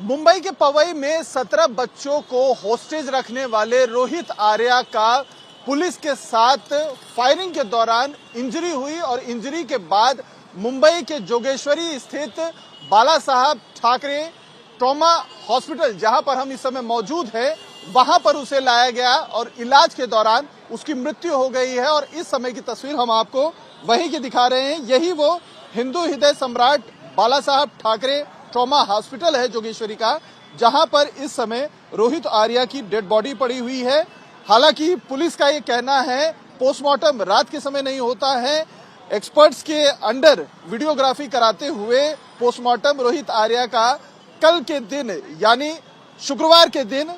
मुंबई के पवई में 17 बच्चों को होस्टेज रखने वाले रोहित आर्या का पुलिस के साथ फायरिंग के दौरान इंजरी हुई और इंजरी के बाद मुंबई के जोगेश्वरी स्थित बाला साहब ठाकरे ट्रॉमा हॉस्पिटल, जहां पर हम इस समय मौजूद हैं, वहां पर उसे लाया गया और इलाज के दौरान उसकी मृत्यु हो गई है। और इस समय की तस्वीर हम आपको वहीं की दिखा रहे हैं। यही वो हिंदू हृदय सम्राट बाला साहब ठाकरे ट्रॉमा हॉस्पिटल है जोगेश्वरी का, जहां पर इस समय रोहित आर्या की डेड बॉडी पड़ी हुई है। हालांकि पुलिस का ये कहना है पोस्टमार्टम रात के समय नहीं होता है, एक्सपर्ट्स के अंडर वीडियोग्राफी कराते हुए पोस्टमार्टम रोहित आर्या का कल के दिन यानी शुक्रवार के दिन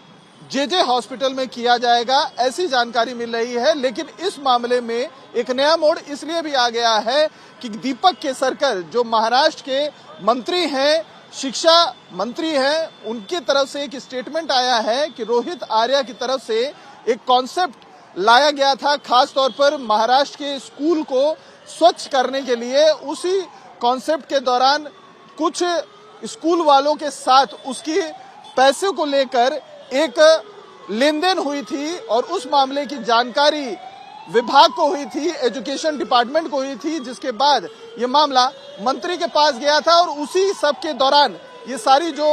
जेजे हॉस्पिटल में किया जाएगा, ऐसी जानकारी मिल रही है। लेकिन इस मामले में एक नया मोड़ इसलिए भी आ गया है कि दीपक केसरकर जो महाराष्ट्र के मंत्री हैं, शिक्षा मंत्री हैं, उनकी तरफ से एक स्टेटमेंट आया है कि रोहित आर्या की तरफ से एक कॉन्सेप्ट लाया गया था, खास तौर पर महाराष्ट्र के स्कूल को स्वच्छ करने के लिए। उसी कॉन्सेप्ट के दौरान कुछ स्कूल वालों के साथ उसकी पैसे को लेकर एक लेन देन हुई थी और उस मामले की जानकारी विभाग को हुई थी, एजुकेशन डिपार्टमेंट को हुई थी, जिसके बाद ये मामला मंत्री के पास गया था। और उसी सब के दौरान ये सारी जो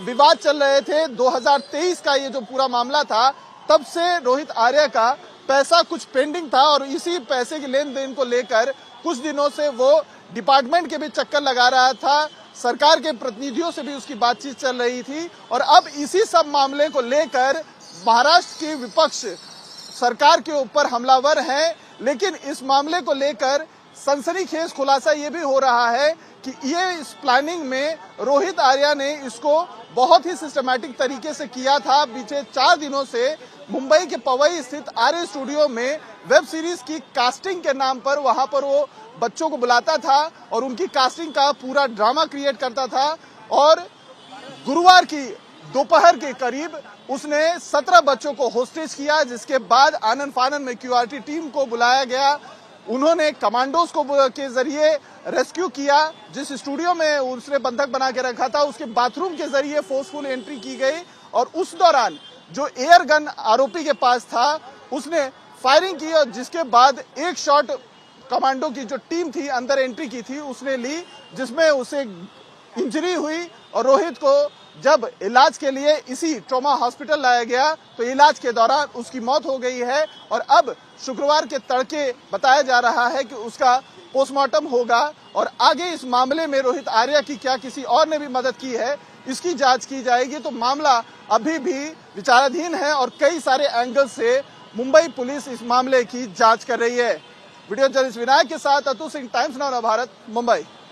विवाद चल रहे थे, 2023 का ये जो पूरा मामला था, तब से रोहित आर्या का पैसा कुछ पेंडिंग था और इसी पैसे के लेन देन को लेकर कुछ दिनों से वो डिपार्टमेंट के भी चक्कर लगा रहा था, सरकार के प्रतिनिधियों से भी उसकी बातचीत चल रही थी। और अब इसी सब मामले को लेकर महाराष्ट्र के विपक्ष सरकार के ऊपर हमलावर है। लेकिन इस मामले को लेकर सनसनीखेज खुलासा ये भी हो रहा है कि ये इस प्लानिंग में रोहित आर्या ने इसको बहुत ही सिस्टमैटिक तरीके से किया था। बीते 4 दिनों से मुंबई के पवई स्थित आर्य स्टूडियो में वेब सीरीज की कास्टिंग के नाम पर वहां पर वो बच्चों को बुलाता था और उनकी कास्टिंग का पूरा ड्रामा क्रिएट करता था। और गुरुवार की दोपहर के करीब उसने 17 बच्चों को होस्टेज किया, जिसके बाद आनन फानन में क्यूआरटी टीम को बुलाया गया। उन्होंने कमांडोज को के जरिए रेस्क्यू किया। जिस स्टूडियो में उसने बंधक बना के रखा था, उसके बाथरूम के जरिए फोर्सफुल एंट्री की गई और उस दौरान जो एयर गन आरोपी के पास था, उसने फायरिंग की और जिसके बाद एक शॉट कमांडो की जो टीम थी अंदर एंट्री की थी उसने ली, जिसमें उसे इंजरी हुई। और रोहित को जब इलाज के लिए इसी ट्रॉमा हॉस्पिटल लाया गया तो इलाज के दौरान उसकी मौत हो गई है। और अब शुक्रवार के तड़के बताया जा रहा है कि उसका पोस्टमार्टम होगा और आगे इस मामले में रोहित आर्या की क्या किसी और ने भी मदद की है, इसकी जांच की जाएगी। तो मामला अभी भी विचाराधीन है और कई सारे एंगल से मुंबई पुलिस इस मामले की जांच कर रही है। वीडियो जर्नलिस्ट विनायक के साथ अतुल सिंह, टाइम्स नाउ भारत, मुंबई।